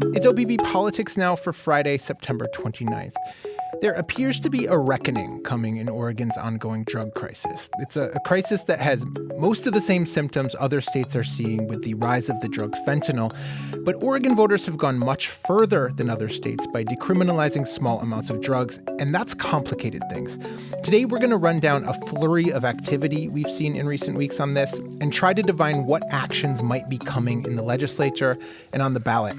It's OPB Politics Now for Friday, September 29th. There appears to be a reckoning coming in Oregon's ongoing drug crisis. It's a crisis that has most of the same symptoms other states are seeing with the rise of the drug fentanyl. But Oregon voters have gone much further than other states by decriminalizing small amounts of drugs, and that's complicated things. Today, we're going to run down a flurry of activity we've seen in recent weeks on this and try to divine what actions might be coming in the legislature and on the ballot.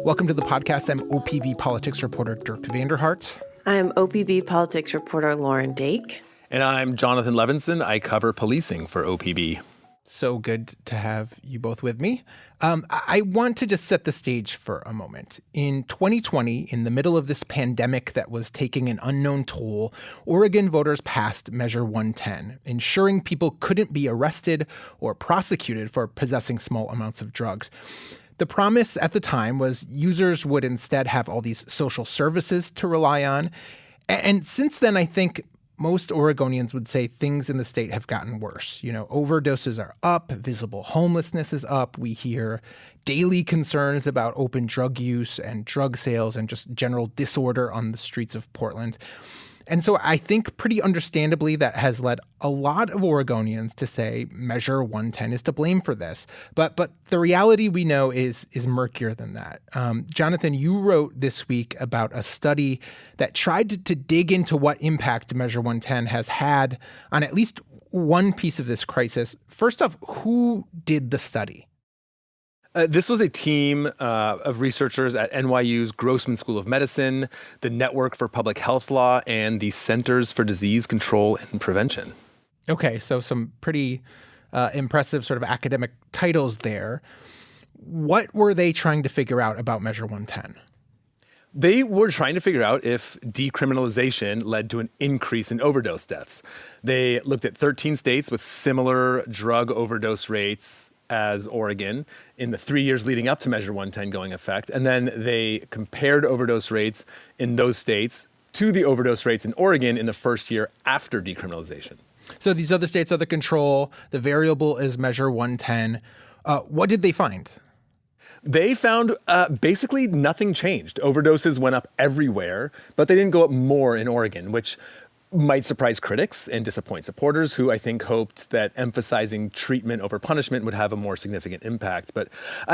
Welcome to the podcast. I'm OPB Politics reporter Dirk VanderHart. I'm OPB Politics reporter Lauren Dake. And I'm Jonathan Levinson. I cover policing for OPB. So good to have you both with me. I want to just set the stage for a moment. In 2020, in the middle of this pandemic that was taking an unknown toll, Oregon voters passed Measure 110, ensuring people couldn't be arrested or prosecuted for possessing small amounts of drugs. The promise at the time was users would instead have all these social services to rely on. And since then, I think most Oregonians would say things in the state have gotten worse. You know, overdoses are up, visible homelessness is up. We hear daily concerns about open drug use and drug sales and just general disorder on the streets of Portland. And so I think pretty understandably that has led a lot of Oregonians to say Measure 110 is to blame for this. But the reality we know is murkier than that. Jonathan, you wrote this week about a study that tried to dig into what impact Measure 110 has had on at least one piece of this crisis. First off, who did the study? This was a team of researchers at NYU's Grossman School of Medicine, the Network for Public Health Law, and the Centers for Disease Control and Prevention. Okay, so some pretty impressive sort of academic titles there. What were they trying to figure out about Measure 110? They were trying to figure out if decriminalization led to an increase in overdose deaths. They looked at 13 states with similar drug overdose rates as Oregon in the 3 years leading up to Measure 110 going effect. And then they compared overdose rates in those states to the overdose rates in Oregon in the first year after decriminalization. So these other states are the control. The variable is Measure 110. What did they find? They found basically nothing changed. Overdoses went up everywhere, but they didn't go up more in Oregon, which might surprise critics and disappoint supporters who I think hoped that emphasizing treatment over punishment would have a more significant impact. But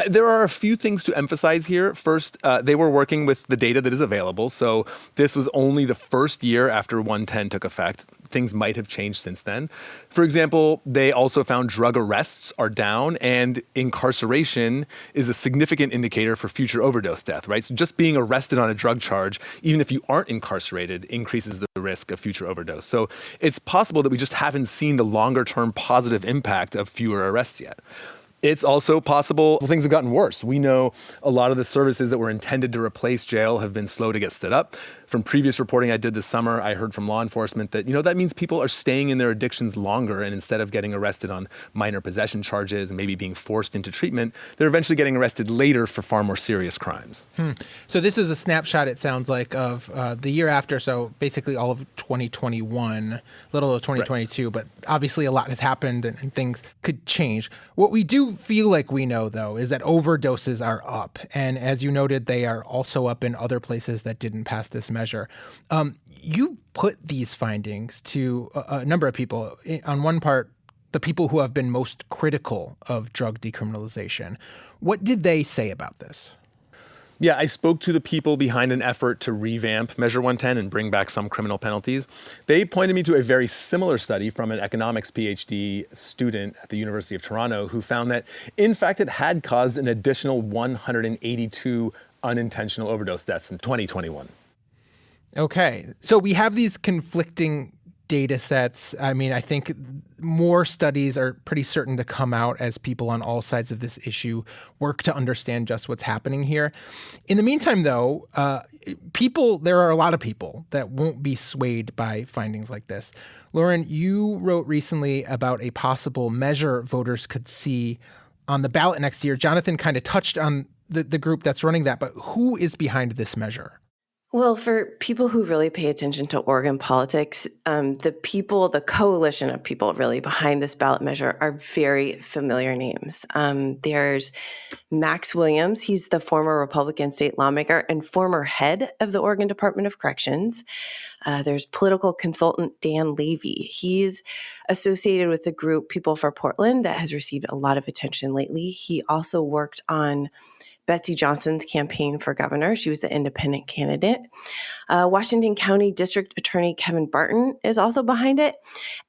there are a few things to emphasize here. First, they were working with the data that is available. So this was only the first year after 110 took effect. Things might have changed since then. For example, they also found drug arrests are down and incarceration is a significant indicator for future overdose death, right? So just being arrested on a drug charge, even if you aren't incarcerated, increases the risk of future overdose. So it's possible that we just haven't seen the longer term positive impact of fewer arrests yet. It's also possible things have gotten worse. We know a lot of the services that were intended to replace jail have been slow to get stood up. From previous reporting I did this summer, I heard from law enforcement that, that means people are staying in their addictions longer, and instead of getting arrested on minor possession charges and maybe being forced into treatment, they're eventually getting arrested later for far more serious crimes. So this is a snapshot, it sounds like, of the year after, so basically all of 2021, a little of 2022, right. But obviously a lot has happened and things could change. What we do feel like we know, though, is that overdoses are up. And as you noted, they are also up in other places that didn't pass this measure. You put these findings to a number of people. On one part, the people who have been most critical of drug decriminalization. What did they say about this? Yeah, I spoke to the people behind an effort to revamp Measure 110 and bring back some criminal penalties. They pointed me to a very similar study from an economics PhD student at the University of Toronto who found that, in fact, it had caused an additional 182 unintentional overdose deaths in 2021. Okay, so we have these conflicting data sets. I mean, I think more studies are pretty certain to come out as people on all sides of this issue work to understand just what's happening here. In the meantime, though, there are a lot of people that won't be swayed by findings like this. Lauren, you wrote recently about a possible measure voters could see on the ballot next year. Jonathan kind of touched on the group that's running that, but who is behind this measure? Well, for people who really pay attention to Oregon politics, the coalition of people really behind this ballot measure are very familiar names. There's Max Williams. He's the former Republican state lawmaker and former head of the Oregon Department of Corrections. There's political consultant Dan Levy. He's associated with the group People for Portland that has received a lot of attention lately. He also worked on Betsy Johnson's campaign for governor. She was the independent candidate. Washington County District Attorney Kevin Barton is also behind it.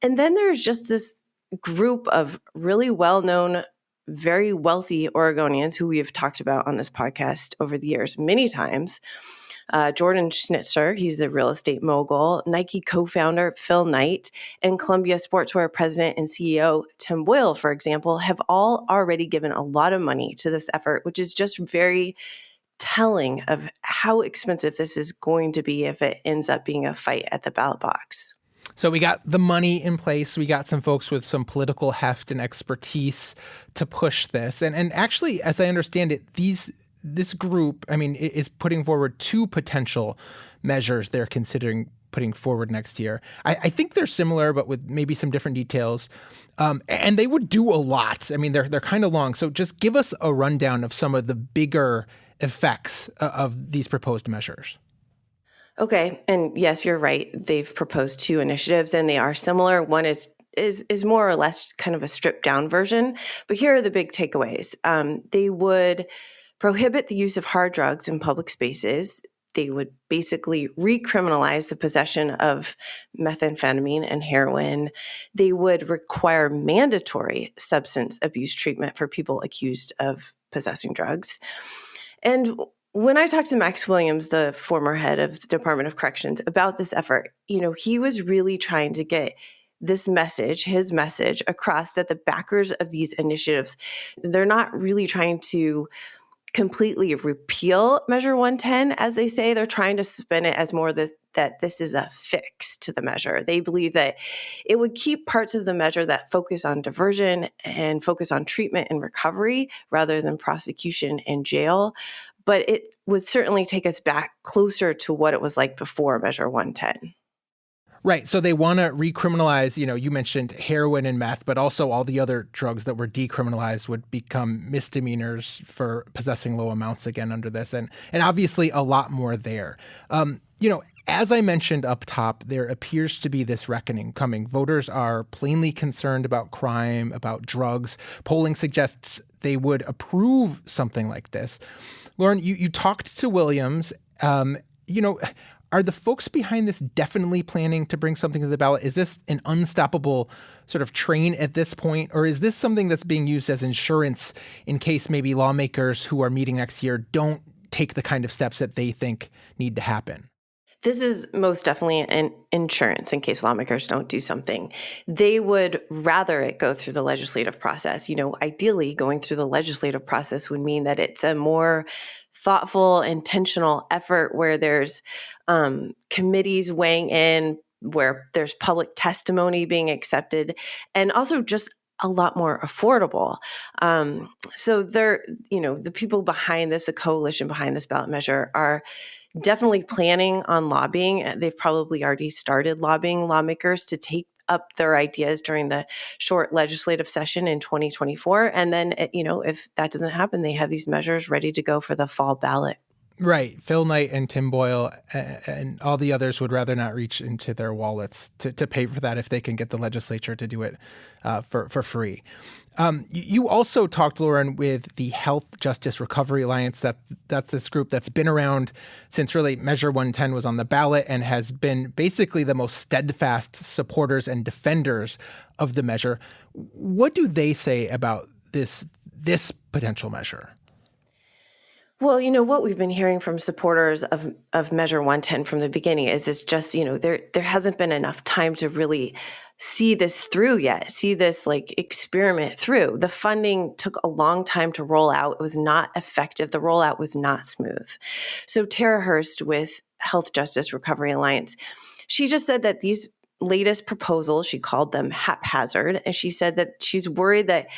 And then there's just this group of really well-known, very wealthy Oregonians who we have talked about on this podcast over the years many times. Jordan Schnitzer, he's the real estate mogul, Nike co-founder Phil Knight, and Columbia Sportswear president and CEO Tim Boyle, for example, have all already given a lot of money to this effort, which is just very telling of how expensive this is going to be if it ends up being a fight at the ballot box. So we got the money in place. We got some folks with some political heft and expertise to push this. And actually, as I understand it, this group, is putting forward two potential measures they're considering putting forward next year. I think they're similar, but with maybe some different details. And they would do a lot. They're kind of long. So just give us a rundown of some of the bigger effects of these proposed measures. Okay. And yes, you're right. They've proposed two initiatives and they are similar. One is more or less kind of a stripped down version. But here are the big takeaways. They would prohibit the use of hard drugs in public spaces. They would basically recriminalize the possession of methamphetamine and heroin. They would require mandatory substance abuse treatment for people accused of possessing drugs. And when I talked to Max Williams, the former head of the Department of Corrections, about this effort, he was really trying to get this message, his message, across that the backers of these initiatives, they're not really trying to completely repeal Measure 110, as they say. They're trying to spin it as more that this is a fix to the measure. They believe that it would keep parts of the measure that focus on diversion and focus on treatment and recovery rather than prosecution and jail. But it would certainly take us back closer to what it was like before Measure 110. Right. So they want to recriminalize, you mentioned heroin and meth, but also all the other drugs that were decriminalized would become misdemeanors for possessing low amounts again under this. And obviously a lot more there. As I mentioned up top, there appears to be this reckoning coming. Voters are plainly concerned about crime, about drugs. Polling suggests they would approve something like this. Lauren, you talked to Williams. Are the folks behind this definitely planning to bring something to the ballot? Is this an unstoppable sort of train at this point? Or is this something that's being used as insurance in case maybe lawmakers who are meeting next year don't take the kind of steps that they think need to happen? This is most definitely an insurance in case lawmakers don't do something. They would rather it go through the legislative process. Ideally, going through the legislative process would mean that it's a more thoughtful, intentional effort where there's committees weighing in, where there's public testimony being accepted, and also just a lot more affordable. So the people behind this, the coalition behind this ballot measure, are definitely planning on lobbying. They've probably already started lobbying lawmakers to take up their ideas during the short legislative session in 2024. And then, if that doesn't happen, they have these measures ready to go for the fall ballot. Right. Phil Knight and Tim Boyle and all the others would rather not reach into their wallets to pay for that if they can get the legislature to do it for free. You also talked, Lauren, with the Health Justice Recovery Alliance. That's this group that's been around since really Measure 110 was on the ballot and has been basically the most steadfast supporters and defenders of the measure. What do they say about this potential measure? Well, what we've been hearing from supporters of Measure 110 from the beginning is it's just, there hasn't been enough time to really see this through yet, see this experiment through. The funding took a long time to roll out. It was not effective. The rollout was not smooth. So Tara Hurst with Health Justice Recovery Alliance, she just said that these latest proposals, she called them haphazard, and she said that she's worried that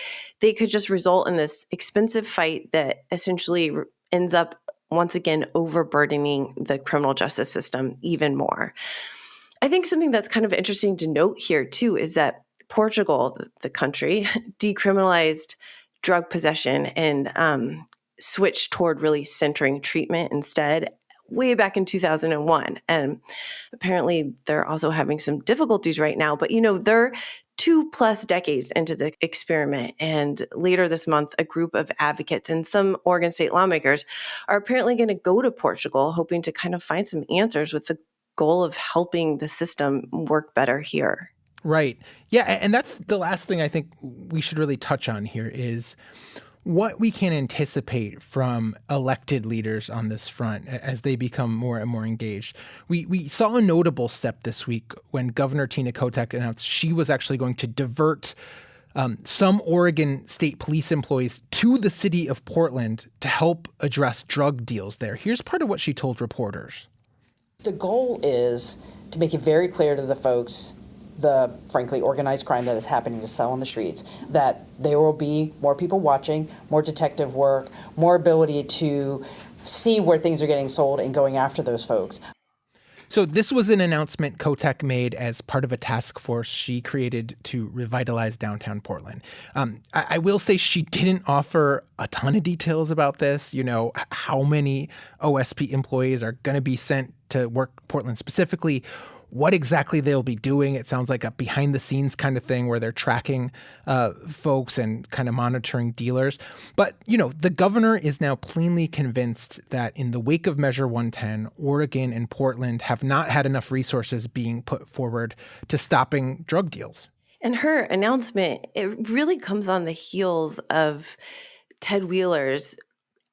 they could just result in this expensive fight that essentially ends up once again overburdening the criminal justice system even more. I think something that's kind of interesting to note here, too, is that Portugal, the country, decriminalized drug possession and switched toward really centering treatment instead way back in 2001. And apparently they're also having some difficulties right now. But, they're 2+ decades into the experiment. And later this month, a group of advocates and some Oregon state lawmakers are apparently going to go to Portugal, hoping to kind of find some answers with the goal of helping the system work better here. Right. Yeah. And that's the last thing I think we should really touch on here is what we can anticipate from elected leaders on this front as they become more and more engaged. We saw a notable step this week when Governor Tina Kotek announced she was actually going to divert some Oregon State Police employees to the city of Portland to help address drug deals there. Here's part of what she told reporters. The goal is to make it very clear to the folks the, frankly, organized crime that is happening to sell on the streets, that there will be more people watching, more detective work, more ability to see where things are getting sold and going after those folks. So this was an announcement Kotek made as part of a task force she created to revitalize downtown Portland. I will say she didn't offer a ton of details about this, how many OSP employees are going to be sent to work Portland specifically, what exactly they'll be doing. It sounds like a behind the scenes kind of thing where they're tracking folks and kind of monitoring dealers. But, the governor is now plainly convinced that in the wake of Measure 110, Oregon and Portland have not had enough resources being put forward to stopping drug deals. And her announcement, it really comes on the heels of Ted Wheeler's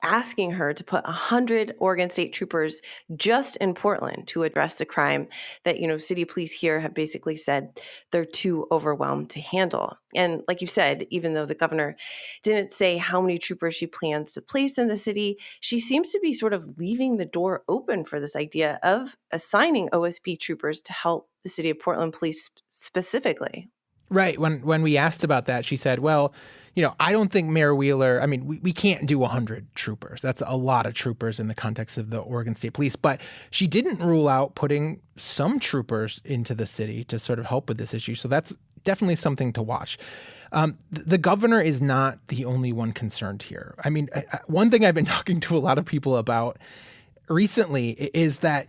asking her to put 100 Oregon State troopers just in Portland to address the crime that, city police here have basically said they're too overwhelmed to handle. And like you said, even though the governor didn't say how many troopers she plans to place in the city, she seems to be sort of leaving the door open for this idea of assigning OSP troopers to help the city of Portland police specifically. Right. When we asked about that, she said, well, I don't think Mayor Wheeler, we can't do 100 troopers. That's a lot of troopers in the context of the Oregon State Police. But she didn't rule out putting some troopers into the city to sort of help with this issue. So that's definitely something to watch. The governor is not the only one concerned here. One thing I've been talking to a lot of people about recently is that,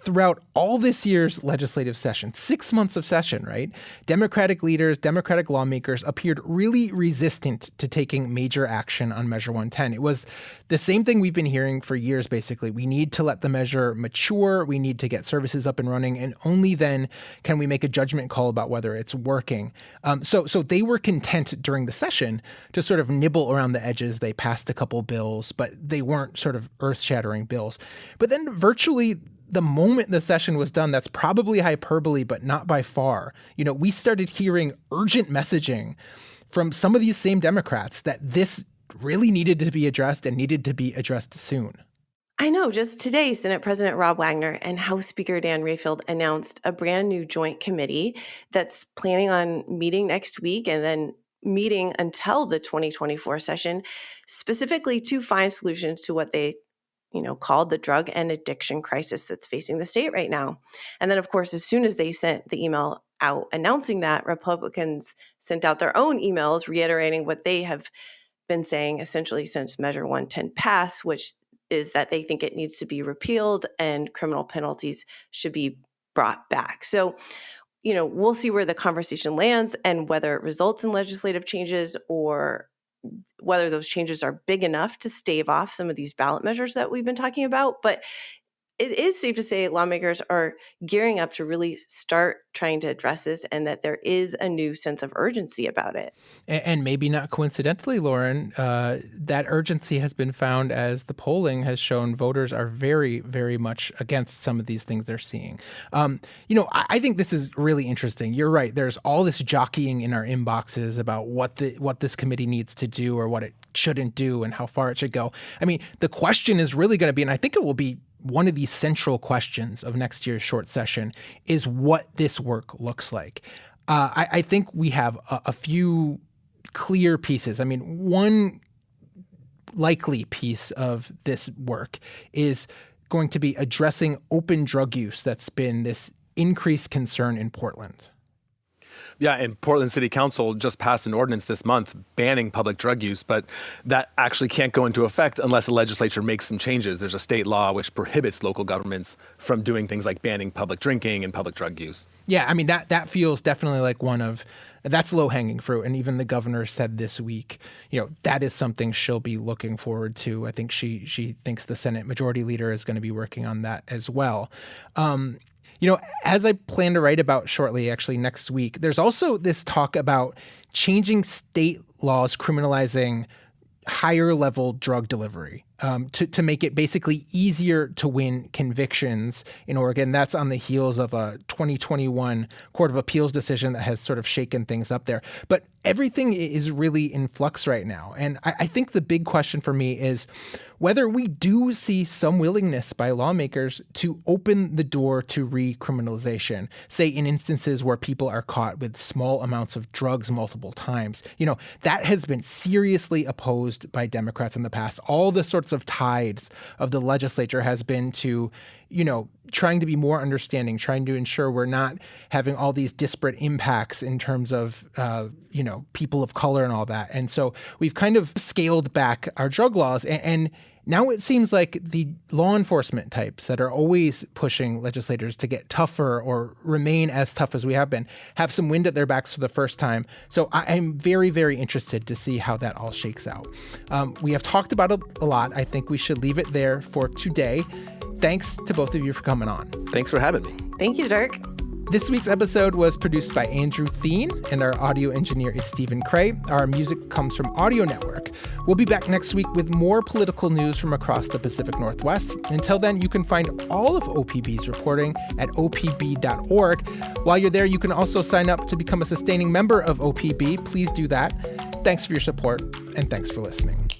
throughout all this year's legislative session, 6 months of session, right, Democratic leaders, Democratic lawmakers appeared really resistant to taking major action on Measure 110. It was the same thing we've been hearing for years, basically. We need to let the measure mature. We need to get services up and running. And only then can we make a judgment call about whether it's working. So they were content during the session to sort of nibble around the edges. They passed a couple bills, but they weren't sort of earth-shattering bills. But then virtually the moment the session was done, that's probably hyperbole, but not by far. We started hearing urgent messaging from some of these same Democrats that this really needed to be addressed and needed to be addressed soon. I know. Just today, Senate President Rob Wagner and House Speaker Dan Rayfield announced a brand new joint committee that's planning on meeting next week and then meeting until the 2024 session, specifically to find solutions to what they called the drug and addiction crisis that's facing the state right now. And then, of course, as soon as they sent the email out announcing that, Republicans sent out their own emails reiterating what they have been saying essentially since Measure 110 passed, which is that they think it needs to be repealed and criminal penalties should be brought back. So, we'll see where the conversation lands and whether it results in legislative changes or whether those changes are big enough to stave off some of these ballot measures that we've been talking about. But it is safe to say lawmakers are gearing up to really start trying to address this and that there is a new sense of urgency about it. And maybe not coincidentally, Lauren, that urgency has been found as the polling has shown voters are very, very much against some of these things they're seeing. I think this is really interesting. You're right. There's all this jockeying in our inboxes about what this committee needs to do or what it shouldn't do and how far it should go. The question is really going to be, and I think it will be one of the central questions of next year's short session, is what this work looks like. I think we have a few clear pieces. One likely piece of this work is going to be addressing open drug use that's been this increased concern in Portland. Yeah, and Portland City Council just passed an ordinance this month banning public drug use, but that actually can't go into effect unless the legislature makes some changes. There's a state law which prohibits local governments from doing things like banning public drinking and public drug use. Yeah, I mean, that feels definitely like that's low-hanging fruit. And even the governor said this week, that is something she'll be looking forward to. I think she thinks the Senate Majority Leader is going to be working on that as well. As I plan to write about shortly, actually next week, there's also this talk about changing state laws criminalizing higher level drug delivery to make it basically easier to win convictions in Oregon. That's on the heels of a 2021 Court of Appeals decision that has sort of shaken things up there. But everything is really in flux right now. And I think the big question for me is whether we do see some willingness by lawmakers to open the door to recriminalization, say in instances where people are caught with small amounts of drugs multiple times. That has been seriously opposed by Democrats in the past. All the sorts of tides of the legislature has been to, trying to be more understanding, trying to ensure we're not having all these disparate impacts in terms of, people of color and all that. And so we've kind of scaled back our drug laws. And now it seems like the law enforcement types that are always pushing legislators to get tougher or remain as tough as we have been have some wind at their backs for the first time. So I'm very, very interested to see how that all shakes out. We have talked about it a lot. I think we should leave it there for today. Thanks to both of you for coming on. Thanks for having me. Thank you, Dirk. This week's episode was produced by Andrew Thien, and our audio engineer is Stephen Cray. Our music comes from Audio Network. We'll be back next week with more political news from across the Pacific Northwest. Until then, you can find all of OPB's reporting at opb.org. While you're there, you can also sign up to become a sustaining member of OPB. Please do that. Thanks for your support, and thanks for listening.